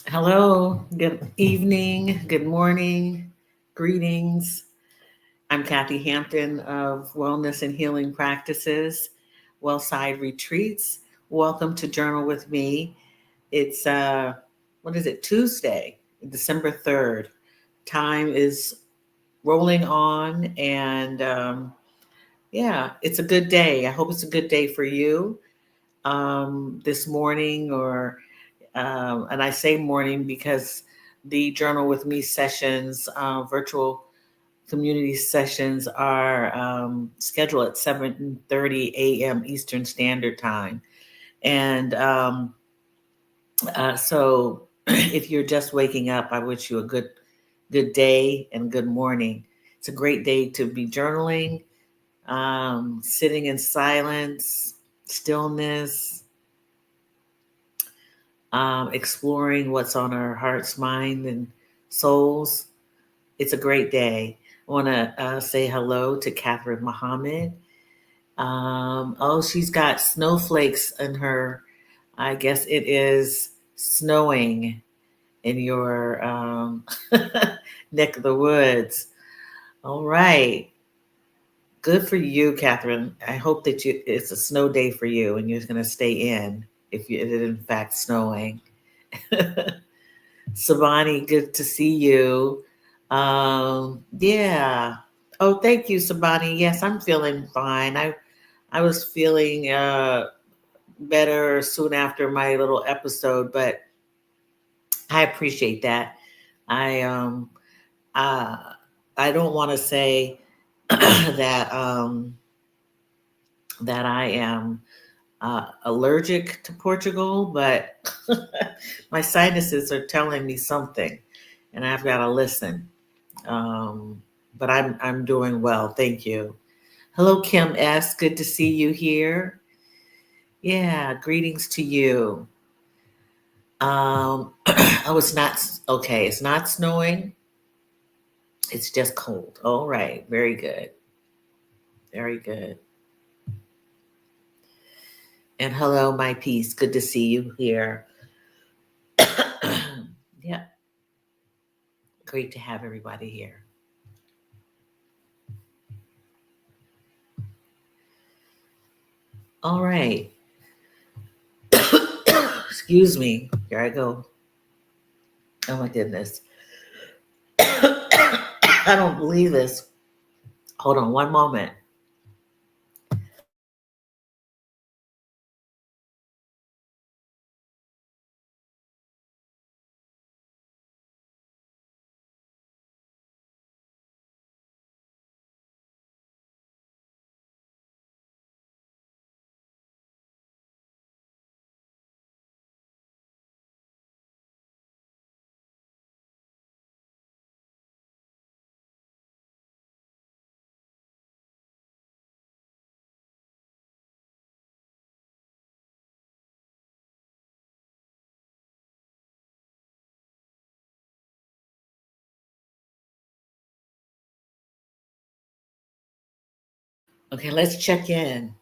Hello, good evening, good morning, greetings. I'm Kathy Hampton of Wellness and Healing Practices, Wellside Retreats. Welcome to Journal with Me. It's what is it? Tuesday, December 3rd. Time is rolling on, and yeah, it's a good day. I hope it's a good day for you this morning or and I say morning because the Journal with Me sessions, virtual community sessions, are scheduled at 7:30 a.m. Eastern Standard Time. And so, if you're just waking up, I wish you a good day and good morning. It's a great day to be journaling, sitting in silence, stillness, exploring what's on our hearts, mind, and souls. It's a great day. I want to say hello to Catherine Muhammad. Oh, she's got snowflakes in her. I guess it is snowing in your neck of the woods. All right. Good for you, Catherine. I hope that it's a snow day for you and you're going to stay in if it is in fact snowing. Sabani, good to see you. Yeah. Oh, thank you, Sabani. Yes, I'm feeling fine. I was feeling better soon after my little episode, but I appreciate that. I uh I don't want to say that that I am allergic to Portugal, but my sinuses are telling me something, and I've got to listen. Um, but I'm doing well, thank you. Hello, Kim S. Good to see you here. Yeah, greetings to you. Oh, it's not okay. It's not snowing. It's just cold. All right, very good, very good. And hello, my peace. Good to see you here. Yeah, great to have everybody here. All right. Excuse me. Here I go. Oh my goodness. I don't believe this. Hold on one moment. Okay, let's check in.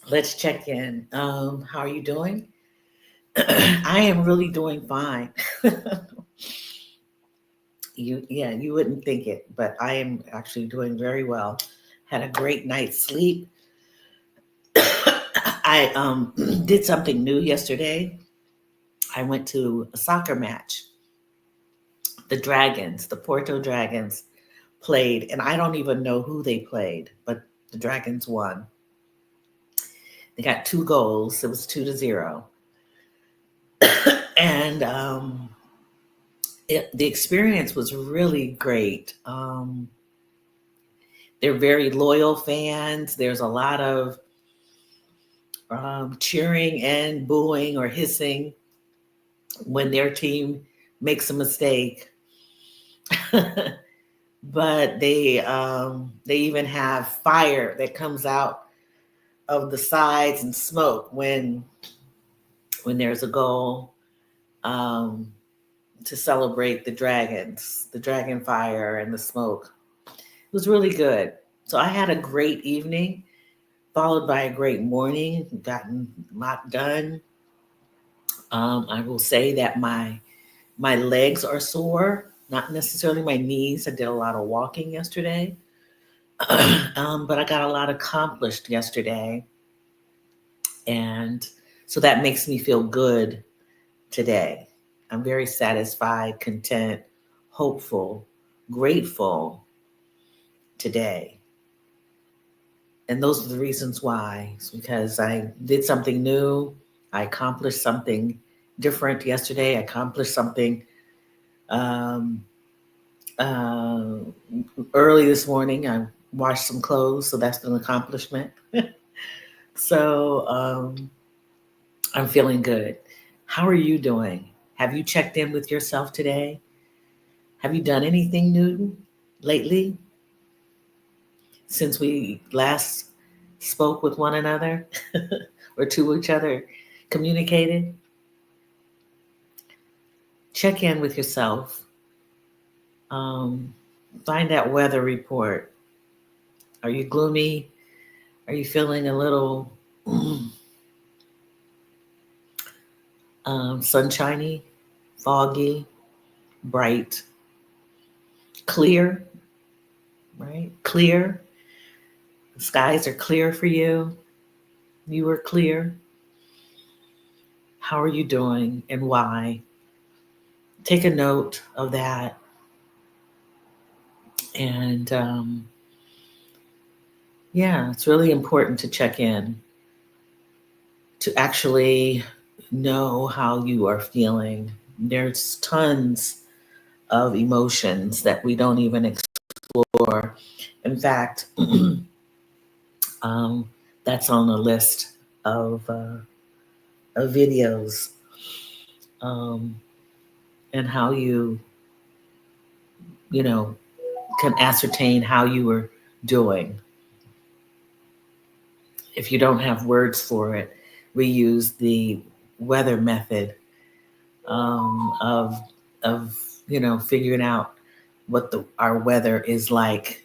Let's check in. How are you doing? I am really doing fine. Yeah, you wouldn't think it, but I am actually doing very well. Had a great night's sleep. I did something new yesterday. I went to a soccer match. The Dragons, the Porto Dragons, played, and I don't even know who they played, but the Dragons won. They got 2 goals. It was 2-0, and the experience was really great. They're very loyal fans. There's a lot of cheering and booing or hissing when their team makes a mistake. But they even have fire that comes out of the sides and smoke when there's a goal, um, to celebrate the dragons, the dragon fire and the smoke. It was really good. So I had a great evening, followed by a great morning. Gotten a lot done. I will say that my legs are sore, not necessarily my knees. I did a lot of walking yesterday, but I got a lot accomplished yesterday, and so that makes me feel good today. I'm very satisfied, content, hopeful, grateful today. And those are the reasons why. It's because I did something new. I accomplished something different yesterday. I accomplished something um, uh, early this morning. I washed some clothes, so that's an accomplishment. So I'm feeling good. How are you doing? Have you checked in with yourself today? Have you done anything new lately since we last spoke with one another or to each other, communicated? Check in with yourself. Um, find that weather report. Are you gloomy? Are you feeling a little sunshiny, foggy, bright, clear, right? Clear. The skies are clear for you. You are clear. How are you doing and why? Take a note of that. And yeah, it's really important to check in, to actually know how you are feeling. There's tons of emotions that we don't even explore. In fact, um, that's on a list of videos, um, and how you know, can ascertain how you are doing. If you don't have words for it, we use the weather method, of figuring out what our weather is like,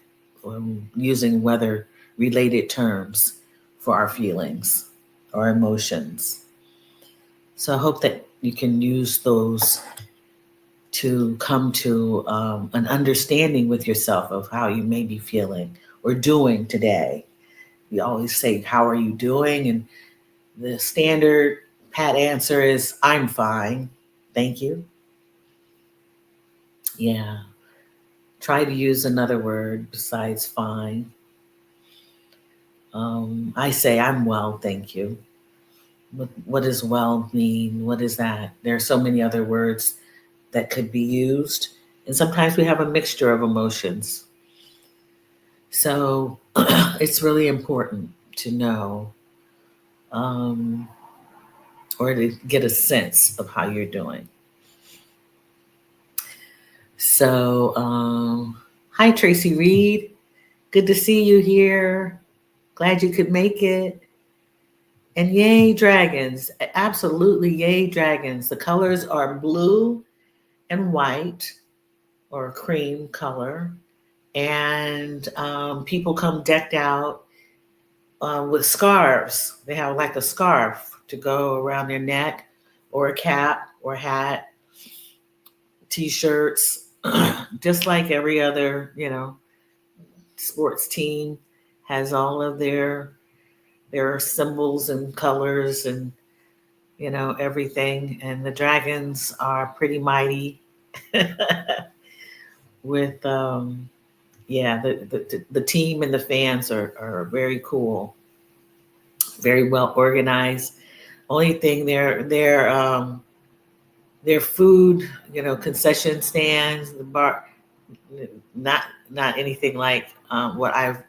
using weather related terms for our feelings or emotions. So I hope that you can use those to come to an understanding with yourself of how you may be feeling or doing today. We always say, how are you doing? And the standard pat answer is, I'm fine. Thank you. Yeah. Try to use another word besides fine. I say, I'm well, thank you. What does well mean? What is that? There are so many other words that could be used. And sometimes we have a mixture of emotions. So it's really important to know, um, or to get a sense of how you're doing. So, hi, Tracy Reed. Good to see you here. Glad you could make it. And yay, dragons. Absolutely, yay, dragons. The colors are blue and white, or cream color. And people come decked out with scarves. They have like a scarf to go around their neck, or a cap or hat, t-shirts, just like every other, sports team has all of their symbols and colors and everything. And the dragons are pretty mighty with yeah, the team and the fans are very cool, very well organized. Only thing, their food, concession stands, the bar, not anything like what I've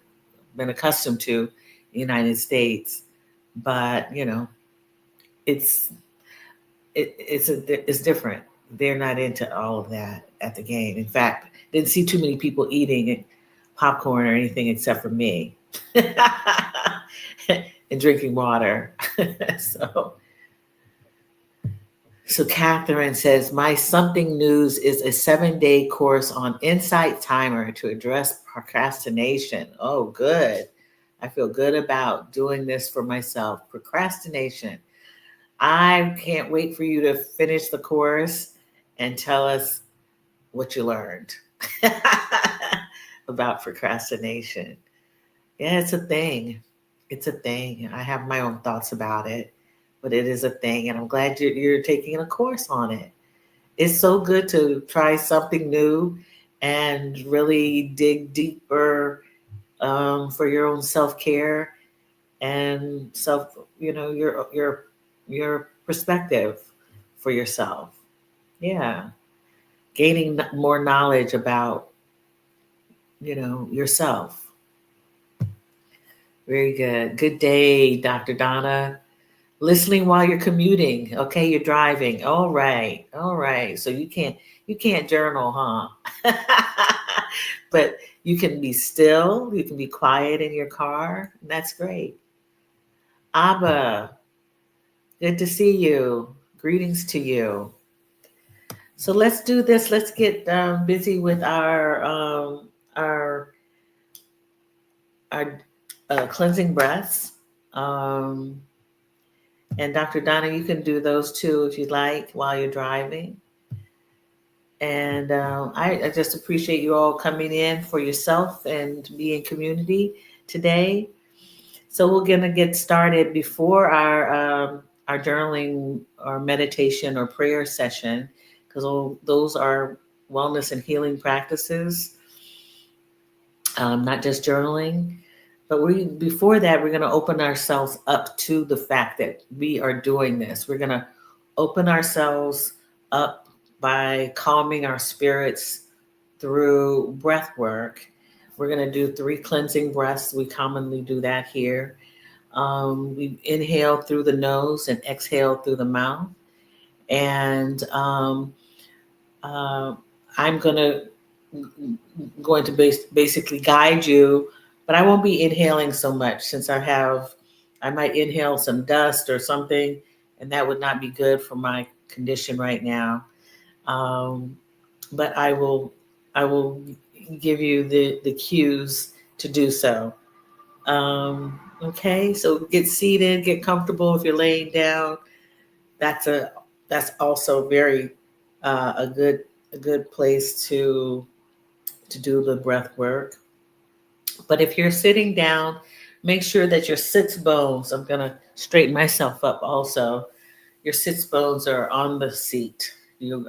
been accustomed to in the United States. But it's it's different. They're not into all of that at the game. In fact, didn't see too many people eating popcorn or anything except for me, and drinking water. so So Catherine says, my something news is a 7-day course on Insight Timer to address procrastination. Oh, good. I feel good about doing this for myself. Procrastination. I can't wait for you to finish the course and tell us what you learned about procrastination. Yeah, it's a thing. It's a thing. I have my own thoughts about it, but it is a thing. And I'm glad you're taking a course on it. It's so good to try something new and really dig deeper for your own self care and self, your perspective for yourself. Yeah, gaining more knowledge about yourself. Very good. Good day, Dr. Donna. Listening while you're commuting. Okay, you're driving. All right. All right. So you can't journal, huh? But you can be still, you can be quiet in your car. That's great. Abba, good to see you. Greetings to you. So let's do this. Let's get busy with our cleansing breaths. Um, and Dr. Donna, you can do those too if you'd like while you're driving. And I just appreciate you all coming in for yourself and being community today. So we're gonna get started before our journaling or meditation or prayer session, because those are wellness and healing practices, not just journaling. But before that, we're gonna open ourselves up to the fact that we are doing this. We're gonna open ourselves up by calming our spirits through breath work. We're going to do 3 cleansing breaths. We commonly do that here. We inhale through the nose and exhale through the mouth. And uh, I'm going to basically guide you, but I won't be inhaling so much since I might inhale some dust or something, and that would not be good for my condition right now. Um, but I will give you the cues to do so. Okay, so get seated, get comfortable. If you're laying down, that's a that's also very a good place to do the breath work. But if you're sitting down, make sure that your sits bones. I'm gonna straighten myself up also. Your sits bones are on the seat.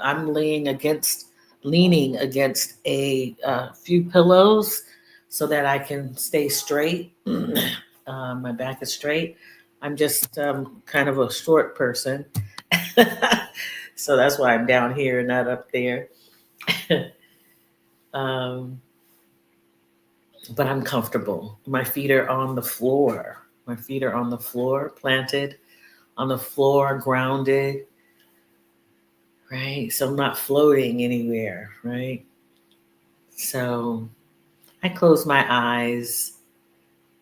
I'm leaning against a few pillows so that I can stay straight. My back is straight. I'm just kind of a short person, so that's why I'm down here, not up there. um, but I'm comfortable. My feet are on the floor. My feet are on the floor, planted on the floor, grounded, right? So I'm not floating anywhere, right? So I close my eyes.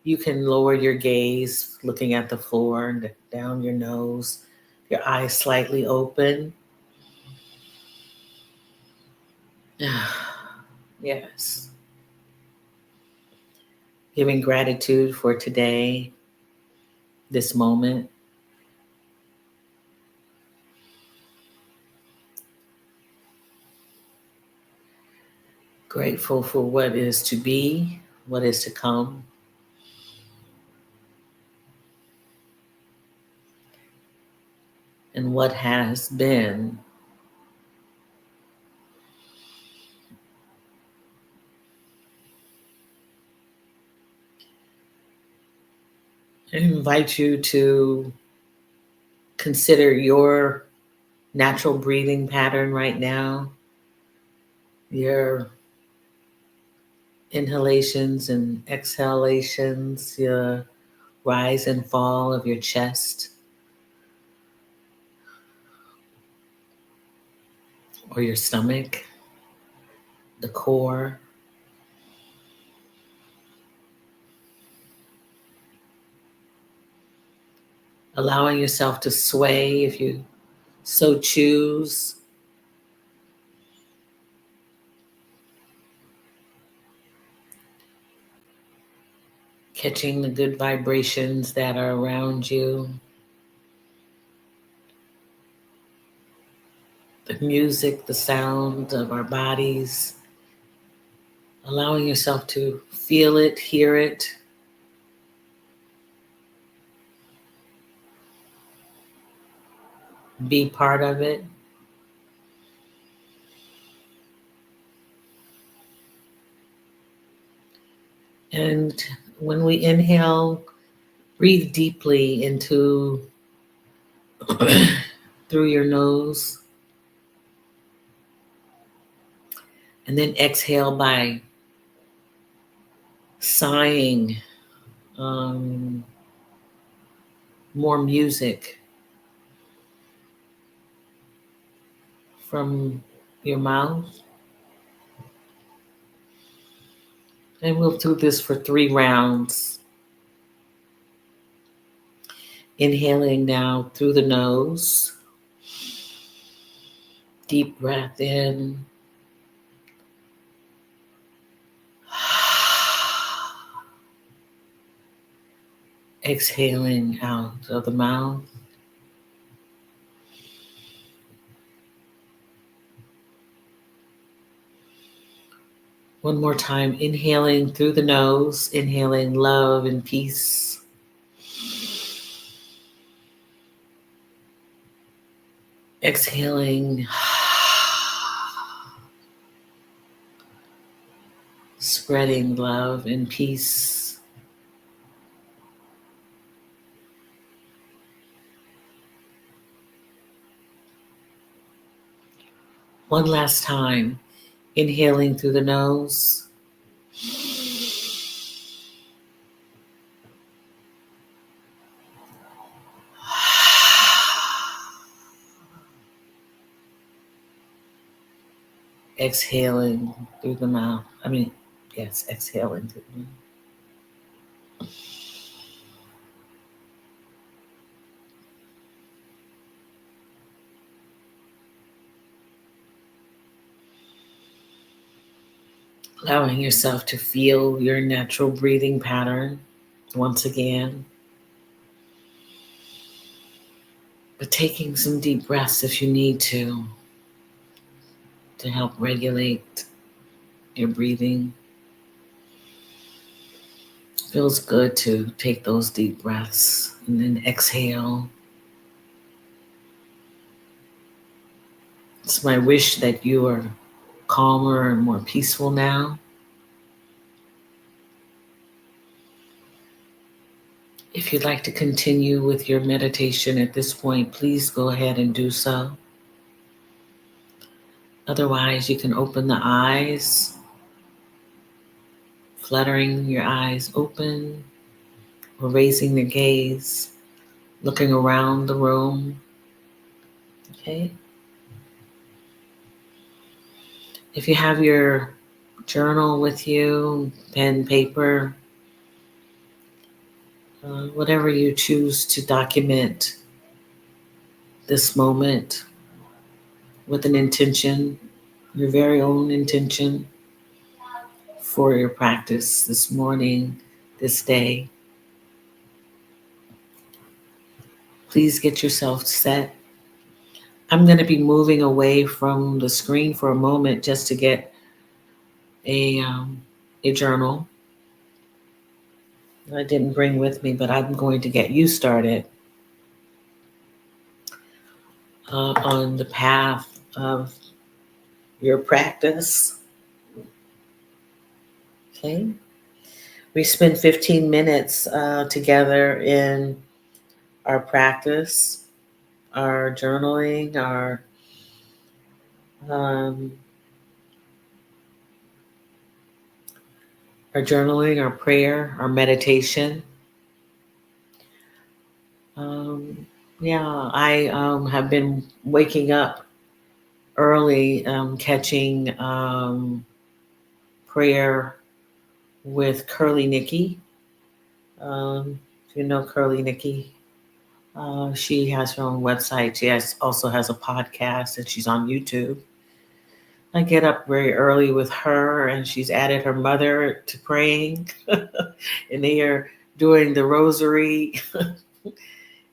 You can lower your gaze, looking at the floor and down your nose, your eyes slightly open. Yes. Giving gratitude for today, this moment. Grateful for what is to be, what is to come. And what has been. I invite you to consider your natural breathing pattern right now, your inhalations and exhalations, your rise and fall of your chest or your stomach, the core. Allowing yourself to sway if you so choose. Catching the good vibrations that are around you. the music, the sound of our bodies, allowing yourself to feel it, hear it, be part of it. And when we inhale, breathe deeply into through your nose, and then exhale by sighing more music from your mouth. And we'll do this for 3 rounds. Inhaling now through the nose. Deep breath in. Exhaling out of the mouth. One more time, inhaling through the nose, inhaling love and peace. Exhaling, spreading love and peace. One last time, inhaling through the nose. Exhaling through the mouth. Exhaling through the mouth. Allowing yourself to feel your natural breathing pattern once again. But taking some deep breaths if you need to help regulate your breathing. Feels good to take those deep breaths and then exhale. It's my wish that you are calmer and more peaceful now. If you'd like to continue with your meditation at this point, please go ahead and do so. Otherwise, you can open the eyes, fluttering your eyes open, or raising the gaze, looking around the room. Okay? If you have your journal with you, pen, paper, whatever you choose to document this moment with an intention, your very own intention for your practice this morning, this day. Please get yourself set. I'm going to be moving away from the screen for a moment just to get a journal. I didn't bring with me, but I'm going to get you started on the path of your practice. Okay. We spend 15 minutes together in our practice, our journaling, our prayer, our meditation. I have been waking up early, catching prayer with Curly Nikki. If you know Curly Nikki, she has her own website. She also has a podcast, and she's on YouTube. I get up very early with her, and she's added her mother to praying, and they are doing the rosary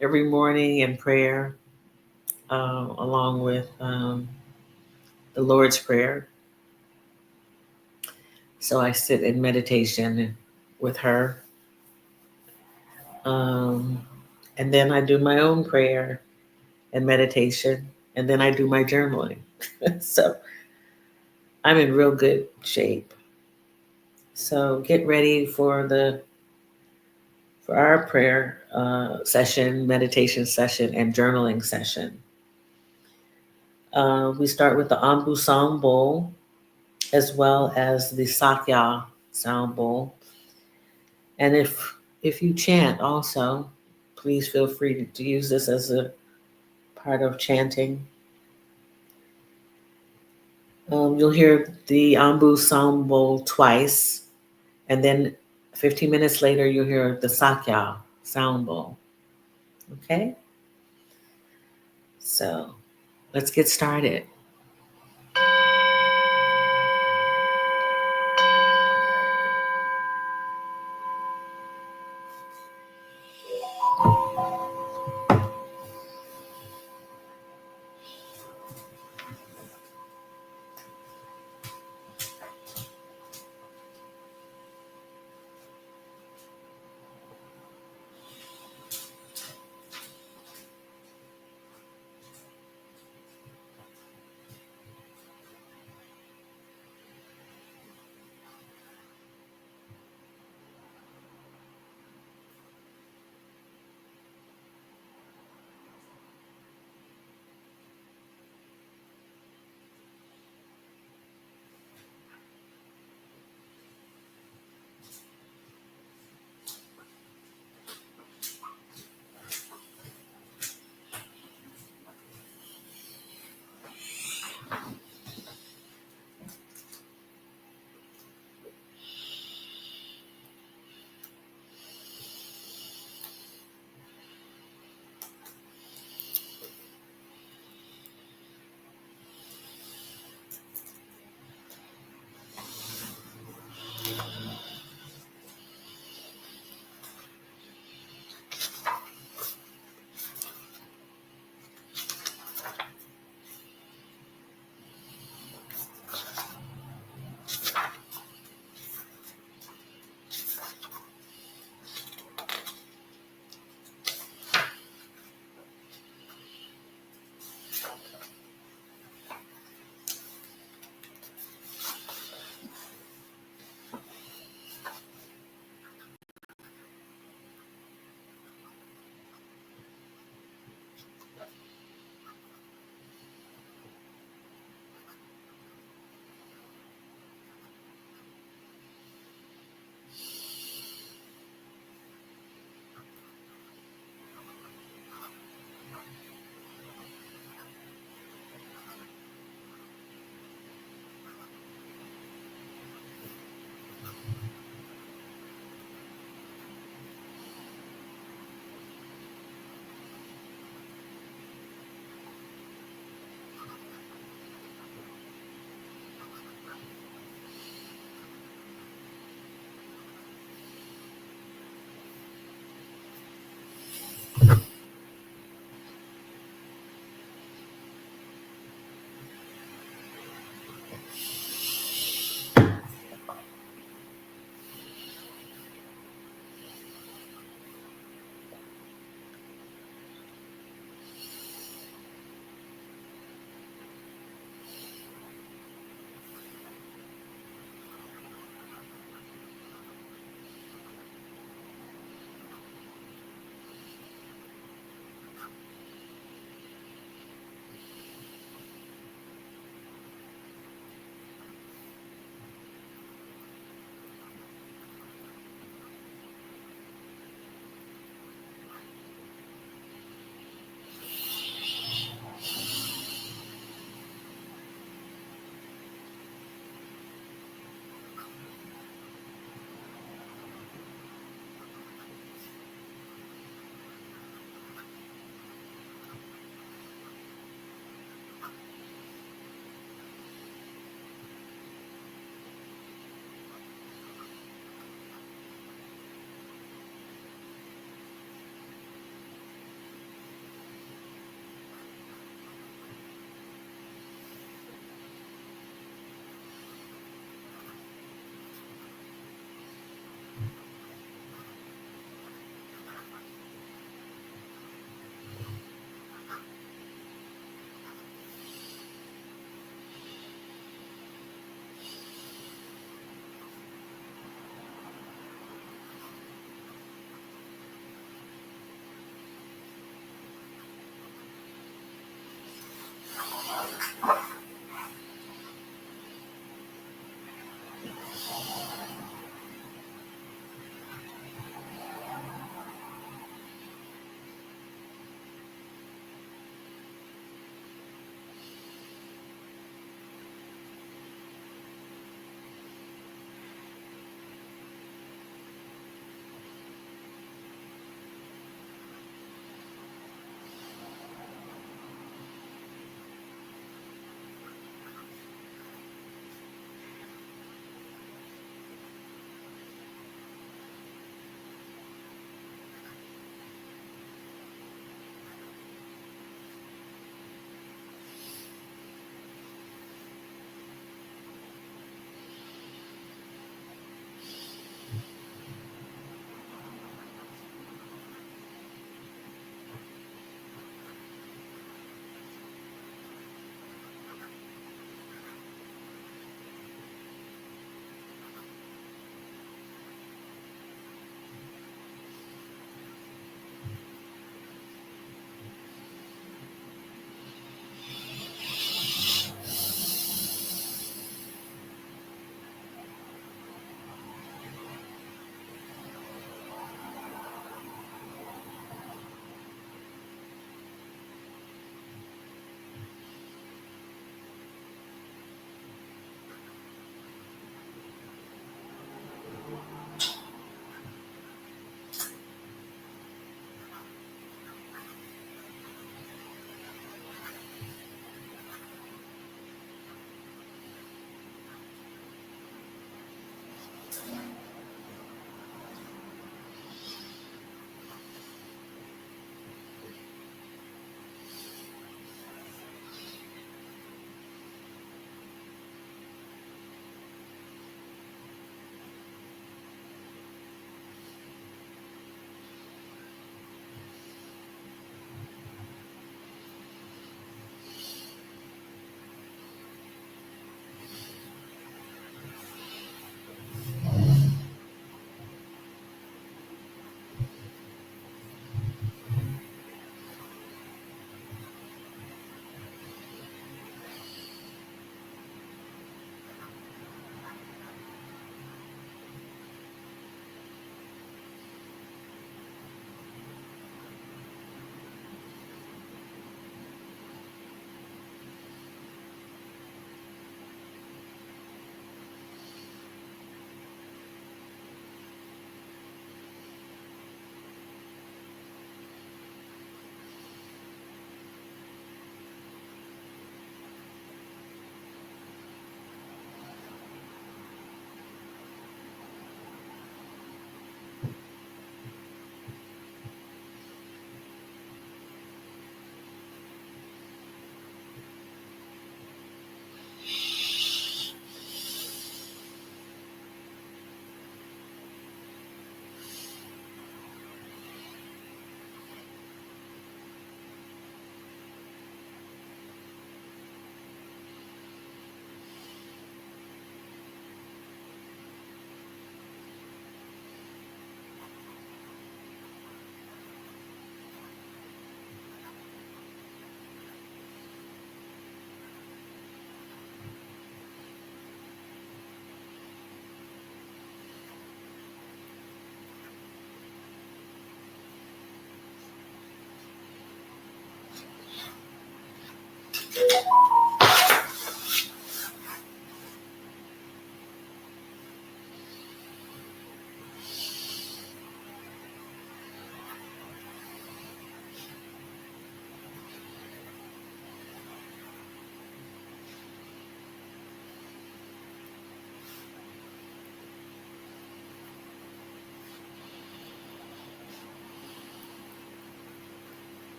every morning and prayer. along with the Lord's Prayer. So I sit in meditation with her. Um, and then I do my own prayer and meditation. And then I do my journaling. So I'm in real good shape. So get ready for our prayer session, meditation session, and journaling session. We start with the Ambu Song Bowl as well as the Sakya Sound Bowl. And if you chant also, please feel free to use this as a part of chanting. You'll hear the Ambu Song Bowl twice, and then 15 minutes later, you'll hear the Sakya Sound Bowl. Okay? So let's get started.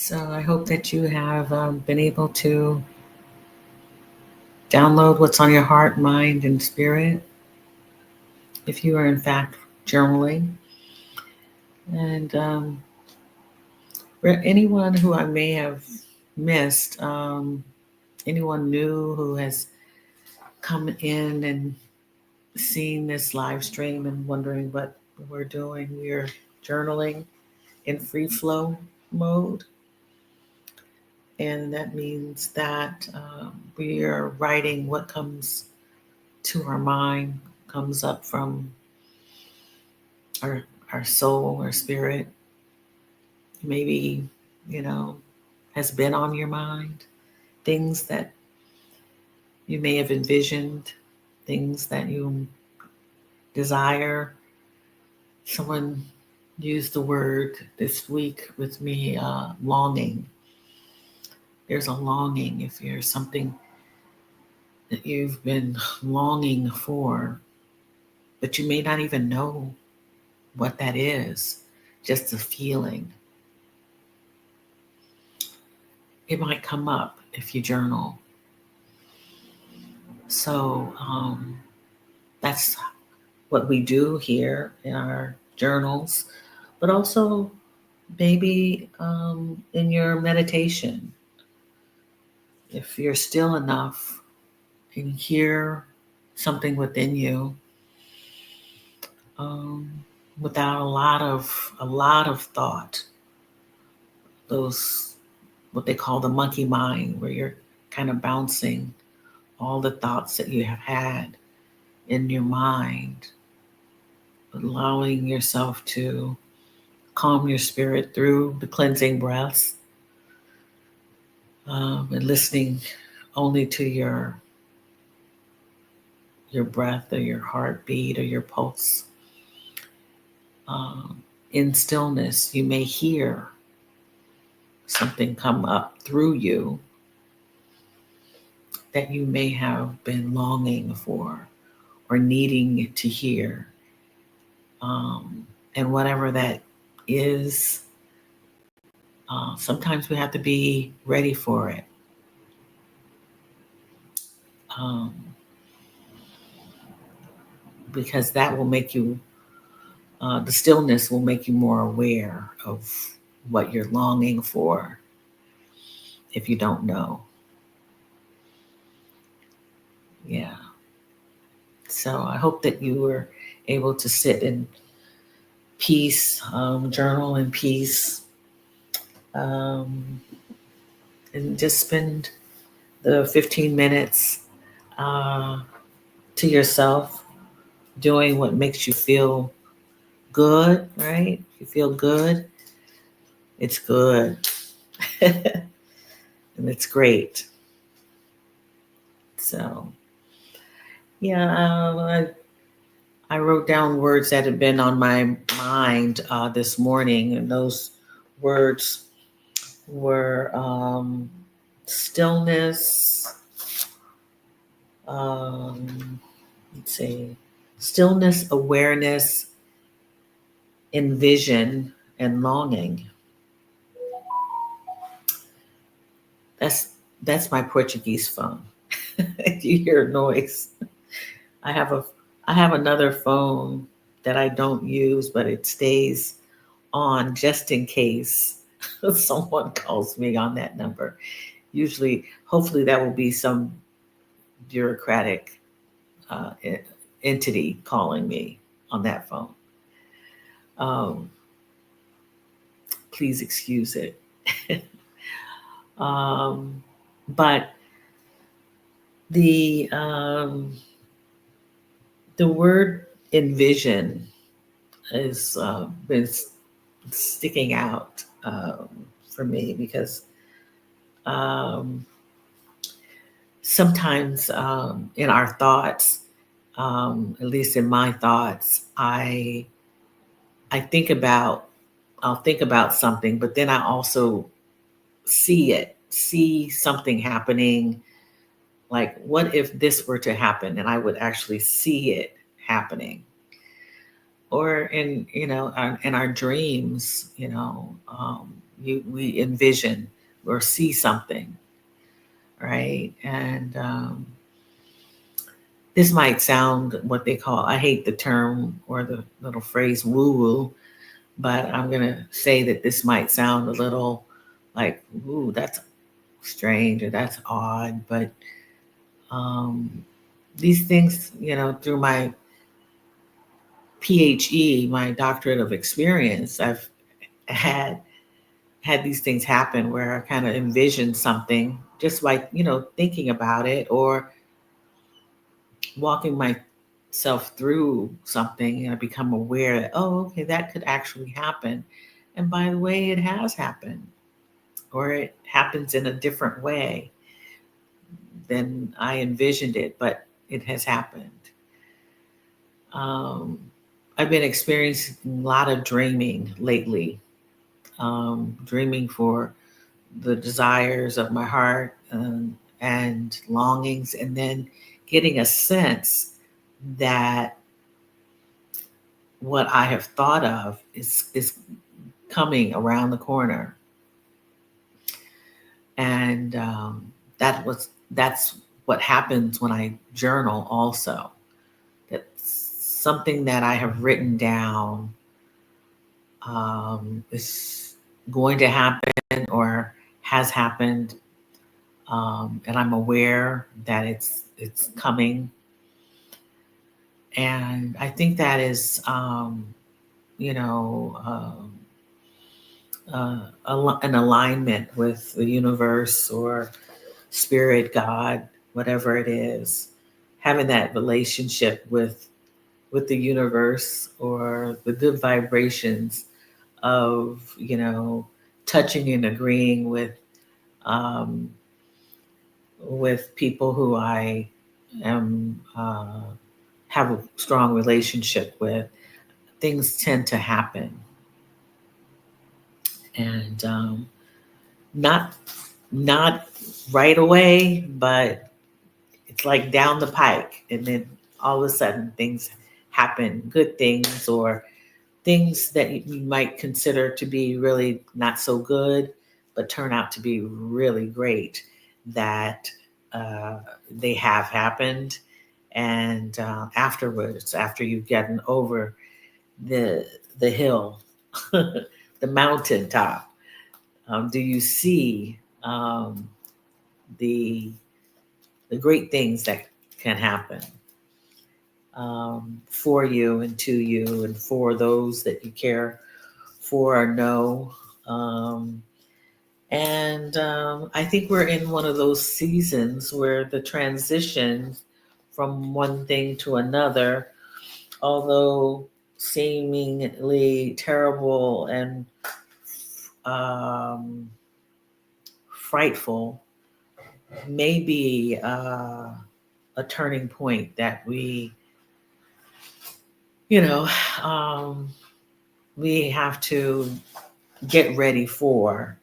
So I hope that you have been able to download what's on your heart, mind, and spirit if you are in fact journaling. And for anyone who I may have missed, anyone new who has come in and seen this live stream and wondering what we're doing, we're journaling in free flow mode. And that means that we are writing what comes to our mind, comes up from our, our soul, our spirit. Maybe, you know, has been on your mind, things that you may have envisioned, things that you desire. Someone used the word this week with me, longing. There's a longing. If there's something that you've been longing for, but you may not even know what that is, just a feeling. It might come up if you journal. So that's what we do here in our journals, but also maybe in your meditation. If you're still enough and hear something within you, um, without a lot of thought, those what they call the monkey mind, where you're kind of bouncing all the thoughts that you have had in your mind, allowing yourself to calm your spirit through the cleansing breaths, and listening only to your breath or your heartbeat or your pulse. Um, in stillness, you may hear something come up through you that you may have been longing for or needing to hear. And whatever that is, sometimes we have to be ready for it. Um, because that will make you, the stillness will make you more aware of what you're longing for if you don't know. Yeah. So I hope that you were able to sit in peace, journal in peace, um, and just spend the 15 minutes uh, to yourself doing what makes you feel good, right? You feel good, it's good. And it's great. So, yeah, I wrote down words that had been on my mind this morning, and those words were stillness, let's see, stillness, awareness, envision, and longing. That's that's my Portuguese phone. You hear noise. I have a I have another phone that I don't use, but it stays on just in case someone calls me on that number. Usually, hopefully, that will be some bureaucratic uh, entity calling me on that phone. Um, please excuse it. um, but the um, the word envision has been sticking out for me because um, sometimes in our thoughts, at least in my thoughts, I think about I'll think about something, but then I also see something happening. Like, what if this were to happen, and I would actually see it happening? Or in our dreams, we envision or see something, right? And this might sound what they call, I hate the term or the little phrase woo woo, but I'm going to say that this might sound a little like, ooh, that's strange or that's odd. But these things, through my PhD, my doctorate of experience, I've had these things happen where I kind of envisioned something just like, thinking about it or walking myself through something, and I become aware that, oh, okay, that could actually happen. And by the way, it has happened, or it happens in a different way than I envisioned it, but it has happened. Um, I've been experiencing a lot of dreaming lately, dreaming for the desires of my heart and longings, and then getting a sense that what I have thought of is coming around the corner, and that's what happens when I journal. Also, that something that I have written down is going to happen or has happened, and I'm aware that it's coming. And I think that is, you know, an alignment with the universe or spirit, God, whatever it is. Having that relationship with the universe or the good vibrations of, touching and agreeing um, with people who I am have a strong relationship with. Things tend to happen, and not not right away, but it's like down the pike, and then all of a sudden things happen, good things or things that you might consider to be really not so good, but turn out to be really great. That uh, they have happened, and afterwards, after you've gotten over the hill, the mountaintop, do you see the great things that can happen for you and to you and for those that you care for or know. Um, and I think we're in one of those seasons where the transition from one thing to another, although seemingly terrible and um, frightful, may be a turning point that you know, um, we have to get ready for,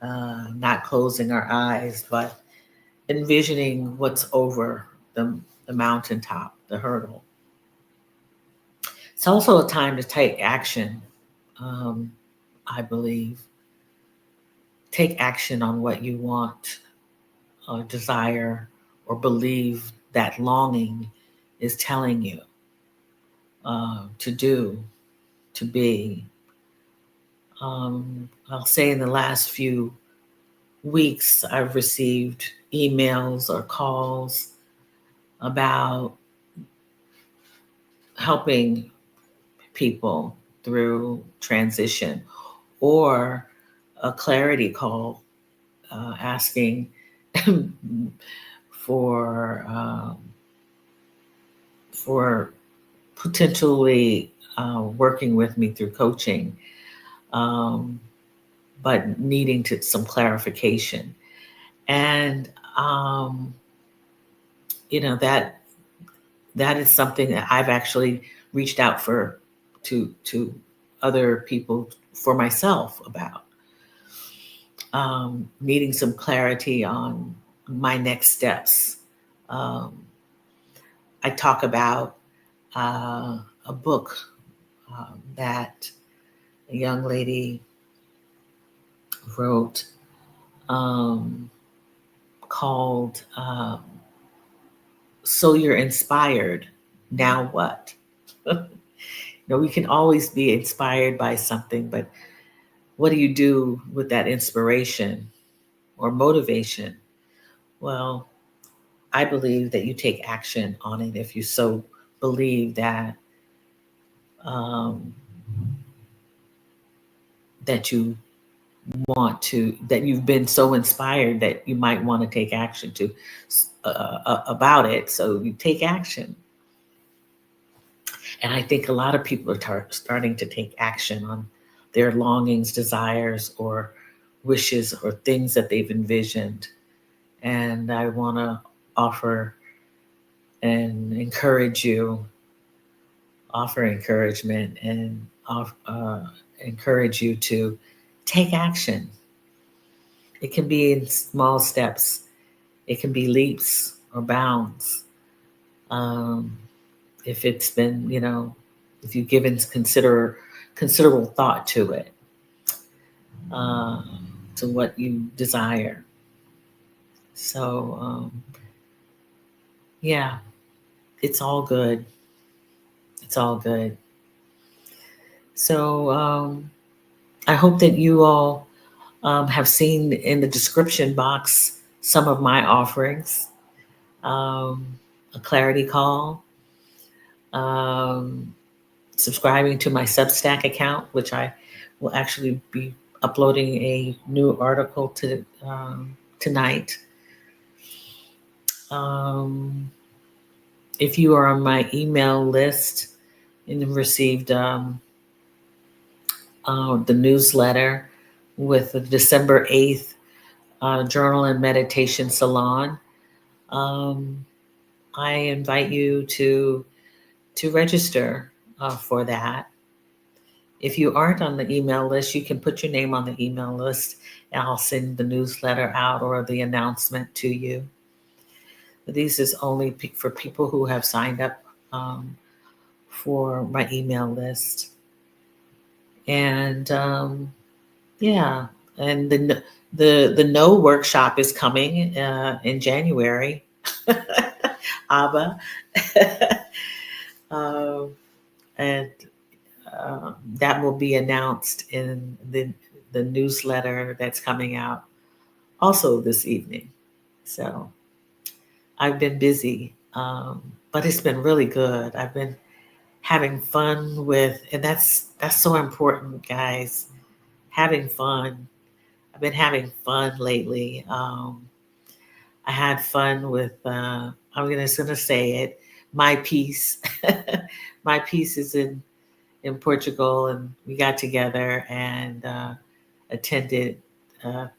not closing our eyes, but envisioning what's over the mountaintop, the hurdle. It's also a time to take action, um, I believe. Take action on what you want or desire or believe that longing is telling you to do, to be. I'll say in the last few weeks, I've received emails or calls about helping people through transition, or a clarity call asking for for potentially working with me through coaching, um, but needing some clarification. And um, that is something that I've actually reached out to other people for myself about, needing some clarity on my next steps. Um, I talk about a book that a young lady wrote called So You're Inspired, Now What? We can always be inspired by something, but what do you do with that inspiration or motivation? Well, I believe that you take action on it if you so believe um, that you that you've been so inspired that you might want to take action to about it. So you take action. And I think a lot of people are starting to take action on their longings, desires, or wishes, or things that they've envisioned. And I want to offer and offer encouragement and encourage you to take action. It can be in small steps. It can be leaps or bounds. Um, if it's been, if you've given considerable thought to it, uh, to what you desire. So, yeah, it's all good. It's all good. So, I hope that you all have seen in the description box some of my offerings, um, a clarity call, um, subscribing to my Substack account, which I will actually be uploading a new article tonight. If you are on my email list and received the newsletter with the December 8th Journal and Meditation Salon, I invite you to register for that. If you aren't on the email list, you can put your name on the email list and I'll send the newsletter out or the announcement to you. This is only for people who have signed up for my email list. And yeah, and the No workshop is coming in January. ABBA. And that will be announced in the newsletter that's coming out also this evening. So I've been busy, but it's been really good. I've been having fun and that's so important, guys. Having fun. I've been having fun lately. I had fun with. I'm just gonna say it. My piece. My piece is in Portugal, and we got together and attended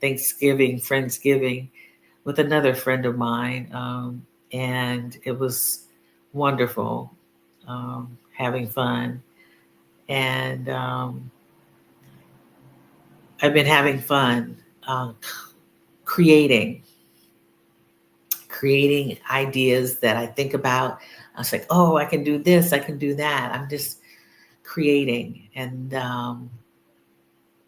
Thanksgiving, Friendsgiving with another friend of mine. And it was wonderful, having fun. And I've been having fun creating ideas that I think about. I was like, oh, I can do this, I can do that. I'm just creating. And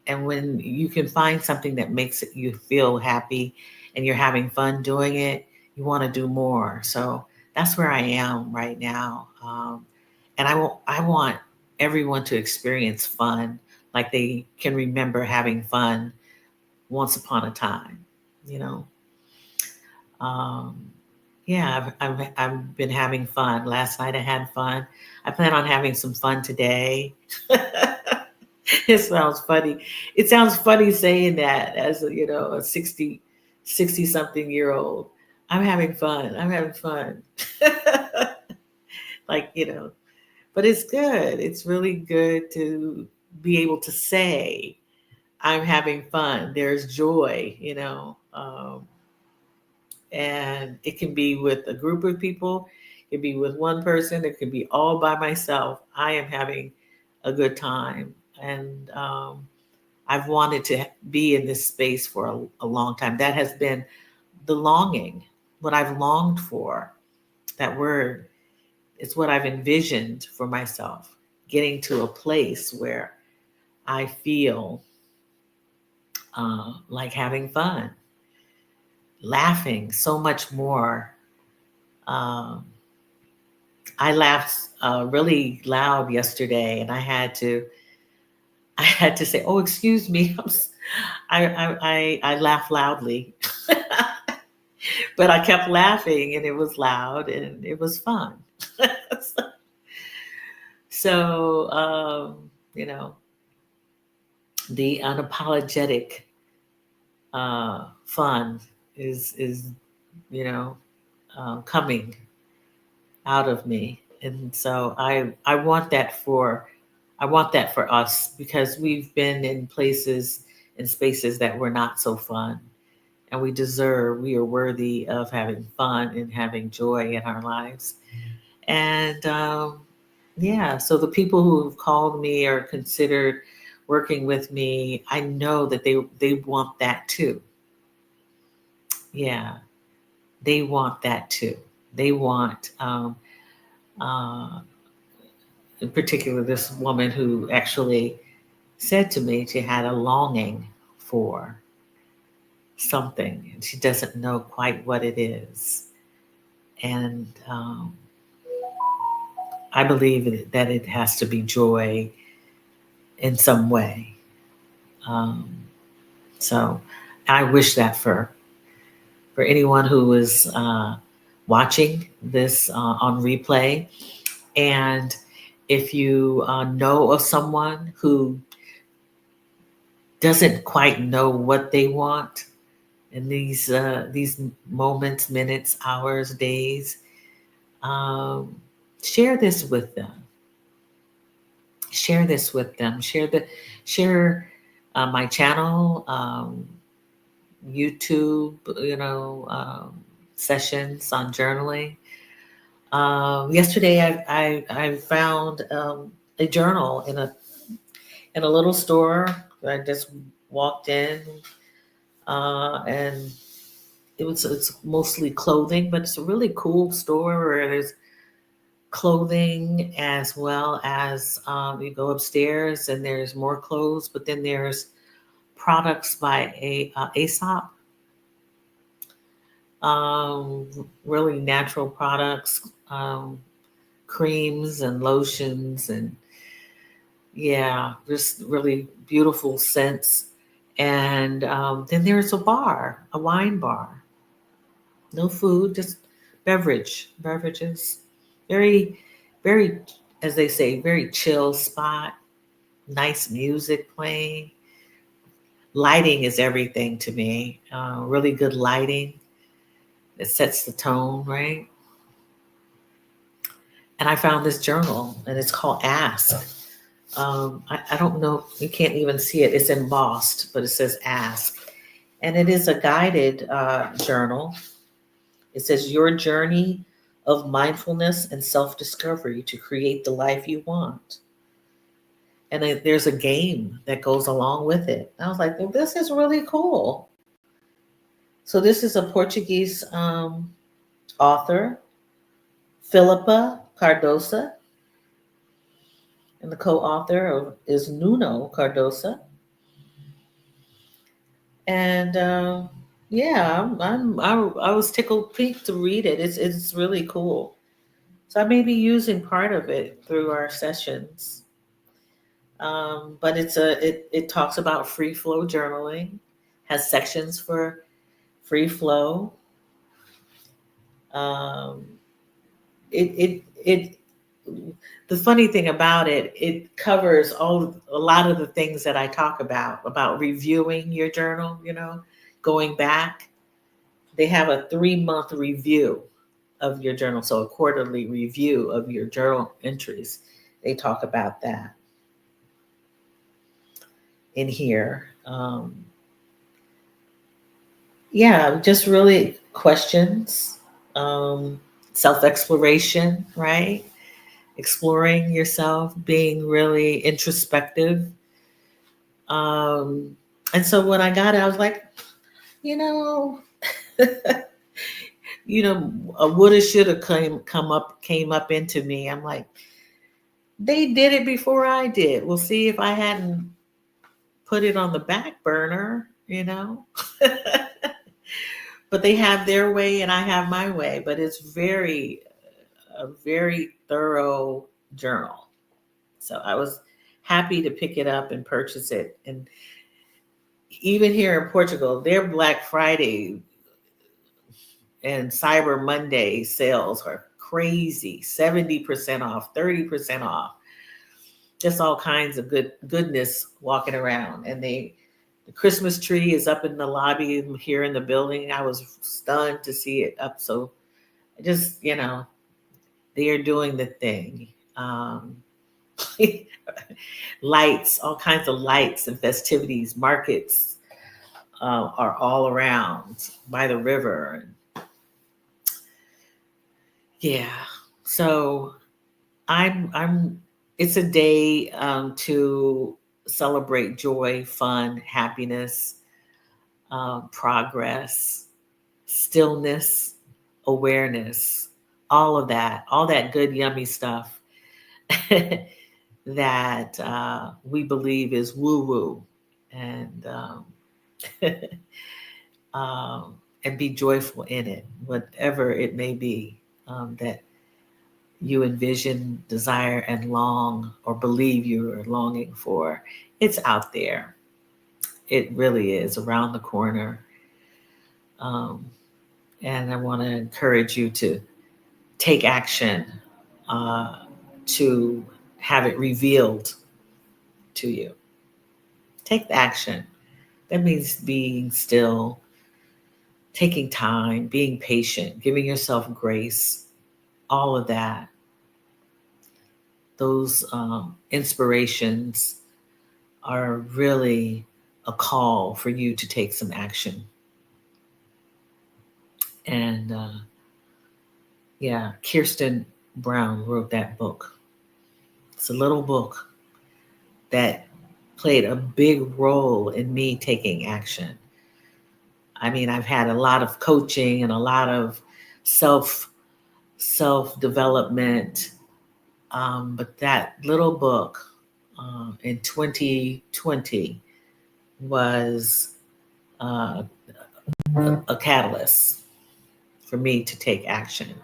when you can find something that makes you feel happy and you're having fun doing it, you want to do more. So that's where I am right now. And I want everyone to experience fun, like they can remember having fun once upon a time, you know. Um, yeah, I've been having fun. Last night I had fun. I plan on having some fun today. It sounds funny. It sounds funny saying that as a 60 something year old. I'm having fun. I'm having fun. Like, but it's good. It's really good to be able to say, I'm having fun. There's joy, and it can be with a group of people. It can be with one person. It can be all by myself. I am having a good time. And I've wanted to be in this space for a long time. That has been the longing, what I've longed for. That word, it's what I've envisioned for myself, getting to a place where I feel like having fun, laughing so much more. Um, I laughed really loud yesterday, and I had to say, "Oh, excuse me." I laugh loudly, but I kept laughing, and it was loud, and it was fun. So, you know, the unapologetic fun is you know coming out of me, and so I want that for us because we've been in places and spaces that were not so fun, and we are worthy of having fun and having joy in our lives. And yeah, so the people who have called me or considered working with me, I know that they want that too. Yeah, they want that too. They want, uh, in particular, this woman who actually said to me she had a longing for something and she doesn't know quite what it is. And I believe that it has to be joy in some way. Um, so I wish that for anyone who is watching this on replay. And if you know of someone who doesn't quite know what they want in these moments, minutes, hours, days, um, share this with them. Share this with them. Share my channel, YouTube, sessions on journaling. Yesterday, I found a journal in a little store. I just walked in, and it's mostly clothing, but it's a really cool store where there's clothing as well as you go upstairs and there's more clothes, but then there's products by Aesop, really natural products, creams and lotions and yeah, just really beautiful scents. And then there's a bar, a wine bar. No food, just beverages. Very, very, as they say, very chill spot. Nice music playing. Lighting is everything to me. Really good lighting that sets the tone, right? And I found this journal, and it's called Ask. I don't know, you can't even see it. It's embossed, but it says Ask. And it is a guided journal. It says, Your journey of mindfulness and self discovery to create the life you want. And there's a game that goes along with it. I was like, well, this is really cool. So, this is a Portuguese author, Philippa Cardosa, and the co author is Nuno Cardosa. And yeah, I was tickled pink to read it. It's really cool. So I may be using part of it through our sessions. But it talks about free flow journaling, has sections for free flow. Um, it the funny thing about it, it covers a lot of the things that I talk about reviewing your journal. Going back. They have a 3-month review of your journal, so a quarterly review of your journal entries. They talk about that in here. Yeah, just really questions, um, self exploration, right? Exploring yourself, being really introspective. Um, and so when I got it, I was like, you know, a woulda, shoulda came up into me. I'm like, they did it before I did. We'll see if I hadn't put it on the back burner. you know? But they have their way and I have my way. But it's a very thorough journal. So I was happy to pick it up and purchase it. And even here in Portugal, their Black Friday and Cyber Monday sales are crazy. 70% off, 30% off. Just all kinds of goodness walking around. And the Christmas tree is up in the lobby here in the building. I was stunned to see it up. So just, they are doing the thing. Lights, all kinds of lights and festivities, markets are all around by the river. Yeah. So I'm it's a day to celebrate joy, fun, happiness, progress, stillness, awareness, all that good, yummy stuff that we believe is woo woo, and and be joyful in it, whatever it may be that you envision, desire, and long, or believe you are longing for. It's out there. It really is around the corner. Um, and I want to encourage you to take action uh, to have it revealed to you. Take the action. That means being still, taking time, being patient, giving yourself grace, all of that. Those inspirations are really a call for you to take some action. And yeah, Kirsten Brown wrote that book. It's a little book that played a big role in me taking action. I mean, I've had a lot of coaching and a lot of self development, but that little book in 2020 was uh, a catalyst for me to take action.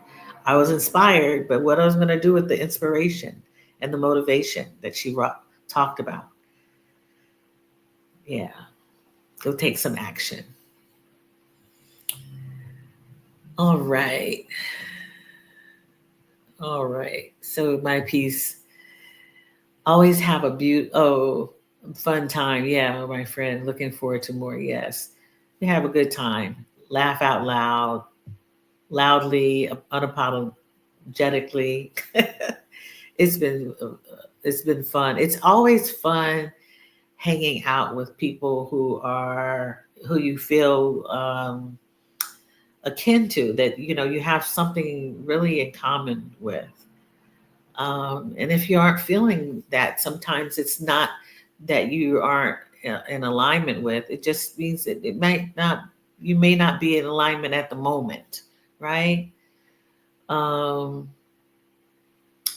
I was inspired, but what I was going to do with the inspiration and the motivation that she talked about. Yeah, go take some action. All right. All right. So my piece, always have a fun time. Yeah, my friend, looking forward to more. Yes. You have a good time. Laugh out loud, loudly, unapologetically. it's been it's been fun. It's always fun hanging out with people who you feel akin to, that you have something really in common with. And if you aren't feeling that, sometimes it's not that you aren't in alignment with. It just means that you may not be in alignment at the moment, right? Um,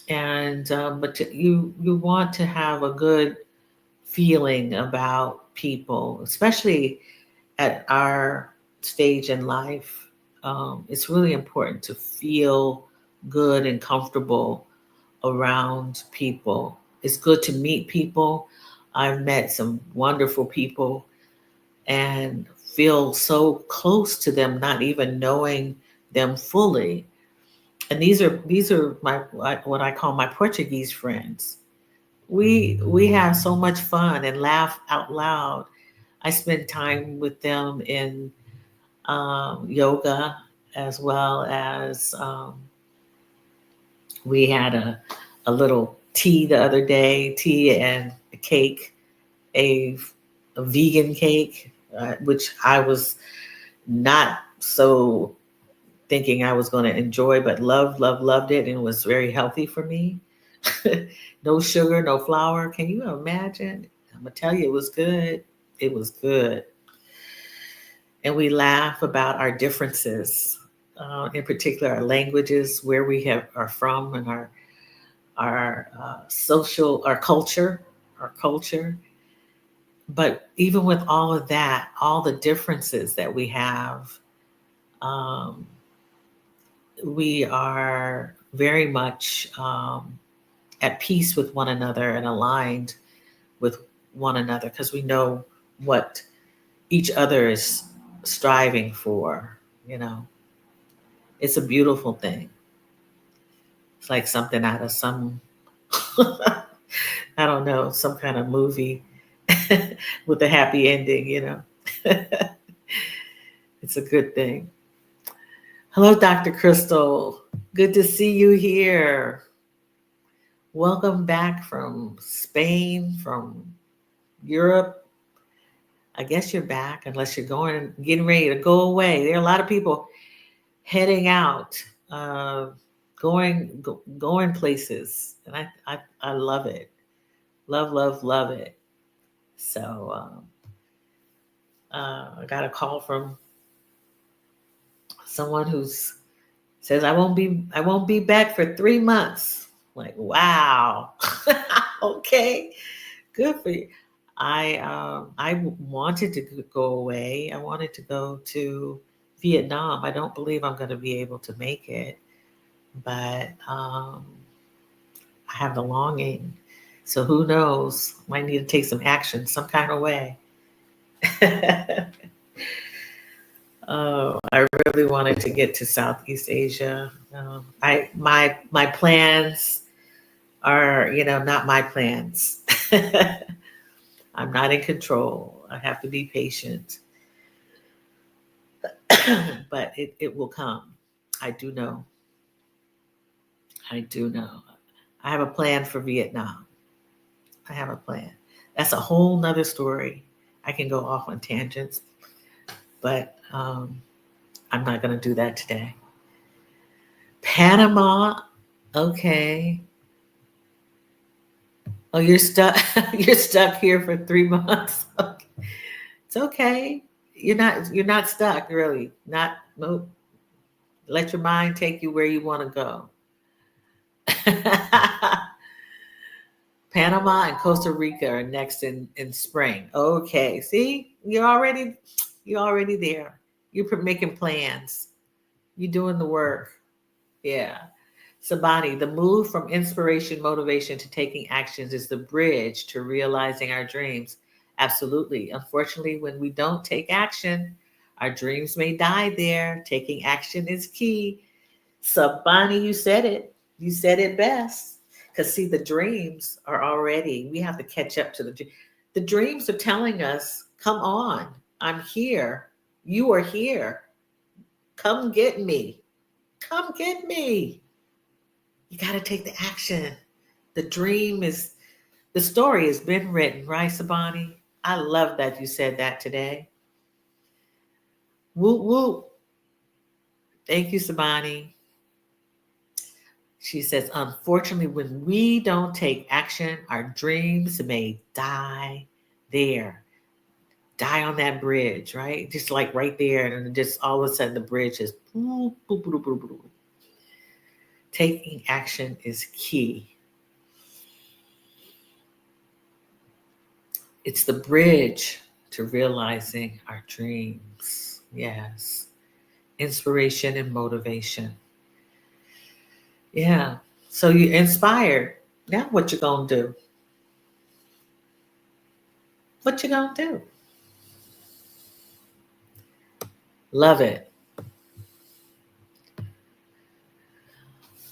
and but you want to have a good feeling about people, especially at our stage in life. It's really important to feel good and comfortable around people. It's good to meet people. I've met some wonderful people and feel so close to them, not even knowing them fully. And these are my what I call my Portuguese friends. We have so much fun and laugh out loud. I spend time with them in yoga, as well as we had a little tea the other day, tea and a cake, a, a vegan cake, which I was not so thinking I was going to enjoy, but loved it, and it was very healthy for me. No sugar, no flour. Can you imagine? I'm going to tell you, it was good. It was good. And we laugh about our differences, in particular, our languages, where are from, and our social, our culture, But even with all of that, all the differences that we have, um, we are very much at peace with one another and aligned with one another because we know what each other is striving for. You know, it's a beautiful thing. It's like something out of some, I don't know, some kind of movie with a happy ending, you know. It's a good thing. Hello, Dr. Crystal. Good to see you here. Welcome back from Spain, from Europe. I guess you're back, unless you're getting ready to go away. There are a lot of people heading out, uh, going places, and I love it. Love, love, love it. So I got a call from someone who's says I won't be back for 3 months. Like, wow. Okay, good for you. I wanted to go away. I wanted to go to Vietnam. I don't believe I'm going to be able to make it, but I have the longing. So who knows? Might need to take some action some kind of way. I really wanted to get to Southeast Asia. My plans are, not my plans. I'm not in control. I have to be patient, but it will come. I do know. I do know. I have a plan for Vietnam. I have a plan. That's a whole nother story. I can go off on tangents, but I'm not going to do that today. Panama, okay. Oh, you're stuck. You're stuck here for 3 months. Okay. It's okay. You're not stuck, really. Not Nope. Let your mind take you where you want to go. Panama and Costa Rica are next in spring. Okay. See, you're already there. You're making plans. You're doing the work. Yeah. Sabani, the move from inspiration, motivation to taking actions is the bridge to realizing our dreams. Absolutely. Unfortunately, when we don't take action, our dreams may die there. Taking action is key. Sabani, you said it. You said it best. Because, see, the dreams are already, we have to catch up to the dreams are telling us, come on, I'm here. You are here. Come get me. Come get me. You got to take the action. The story has been written, right, Sabani? I love that you said that today. Whoop, whoop. Thank you, Sabani. She says, unfortunately, when we don't take action, our dreams may die there, die on that bridge, right? Just like right there. And then just all of a sudden the bridge is boop, boop, boop, boop, boop. Taking action is key. It's the bridge to realizing our dreams. Yes. Inspiration and motivation. Yeah. So you're inspired. Now what you gonna do? What you gonna do? Love it.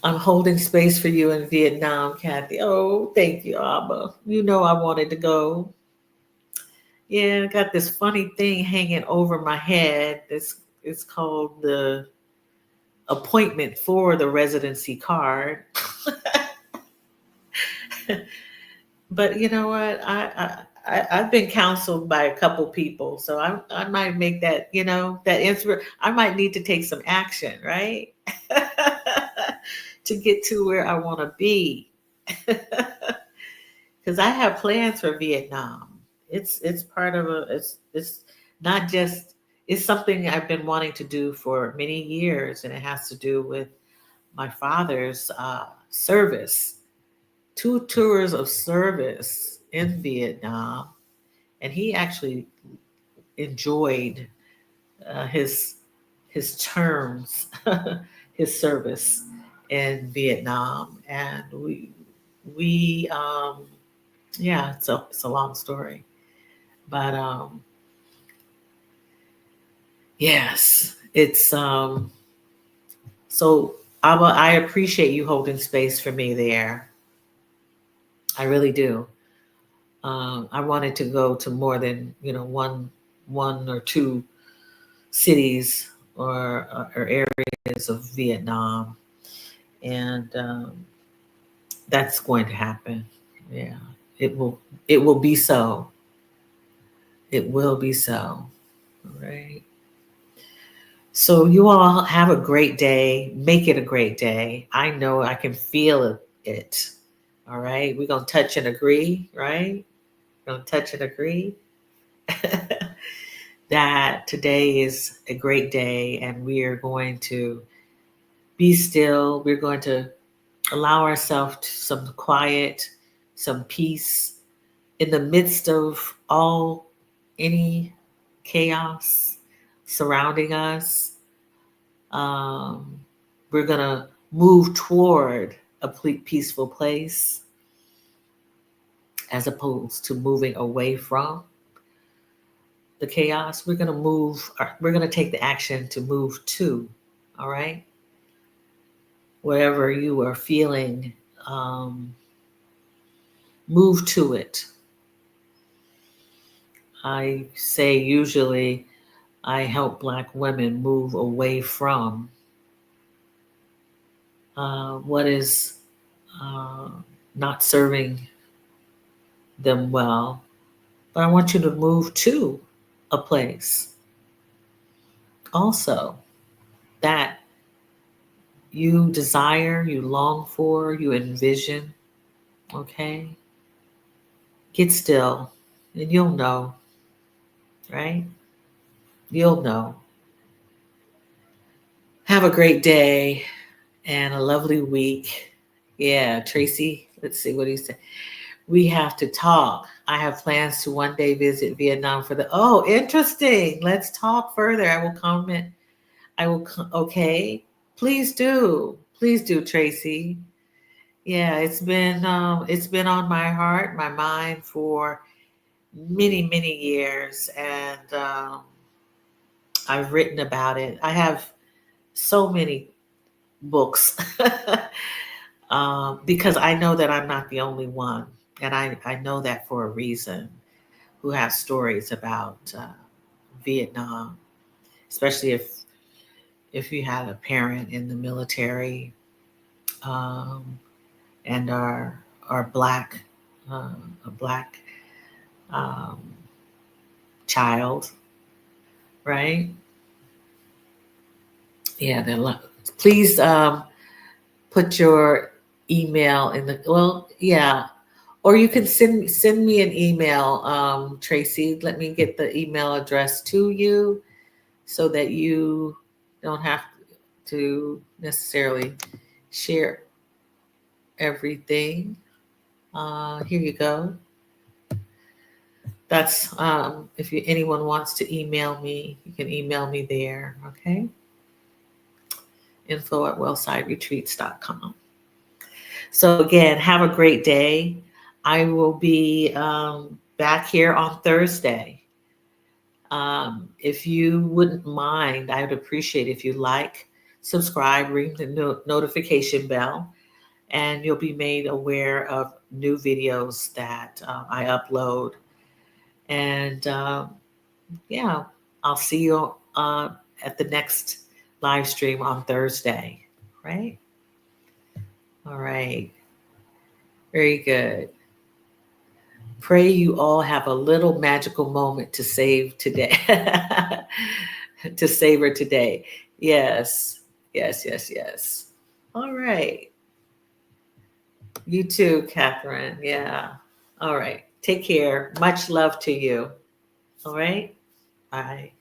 I'm holding space for you in Vietnam, Kathy. Oh, thank you, Abba. You know I wanted to go. Yeah, I got this funny thing hanging over my head. It's called the appointment for the residency card. But you know what? I've been counseled by a couple people, so I might make that, that I might need to take some action, right? To get to where I want to be. Because I have plans for Vietnam. It's part of it's not just it's something I've been wanting to do for many years, and it has to do with my father's service. 2 tours of service in Vietnam, and he actually enjoyed his terms, his service in Vietnam, and we yeah, it's a long story, but yes, it's so I appreciate you holding space for me there. I really do. I wanted to go to more than one or two cities or areas of Vietnam, and that's going to happen. Yeah, it will. It will be so. It will be so. All right. So you all have a great day. Make it a great day. I know I can feel it. All right. We're gonna touch and agree, right? We're gonna touch and agree that today is a great day, and we are going to be still. We're going to allow ourselves some quiet, some peace in the midst of all any chaos surrounding us. Um, we're going to move toward a peaceful place as opposed to moving away from the chaos. We're going to we're going to take the action to move to, all right? Whatever you are feeling, um, move to it. I say usually I help Black women move away from what is uh, not serving them well. But I want you to move to a place also that you desire, you long for, you envision. Okay? Get still and you'll know, right? You'll know. Have a great day and a lovely week. Yeah, Tracy, let's see what he said. We have to talk. I have plans to one day visit Vietnam for the. Oh, interesting. Let's talk further. I will comment. Okay. Please do. Please do, Tracy. Yeah, it's been on my heart, my mind for many years, and I've written about it. I have so many books because I know that I'm not the only one, and I know that for a reason. Who have stories about Vietnam, especially if you have a parent in the military um, and are black, a black um, child, right? Yeah, please put your email in the yeah, or you can send me an email, Tracy. Let me get the email address to you so that you don't have to necessarily share everything. Here you go. That's if anyone wants to email me, you can email me there. Okay. info@wellsideretreats.com. So again, have a great day. I will be back here on Thursday. If you wouldn't mind, I would appreciate if you like, subscribe, ring the notification bell, and you'll be made aware of new videos that I upload. And yeah, I'll see you at the next live stream on Thursday, right? All right. Very good. Pray you all have a little magical moment to save today, to savor today. Yes, yes. All right. You too, Catherine. Yeah. All right. Take care. Much love to you. All right. Bye.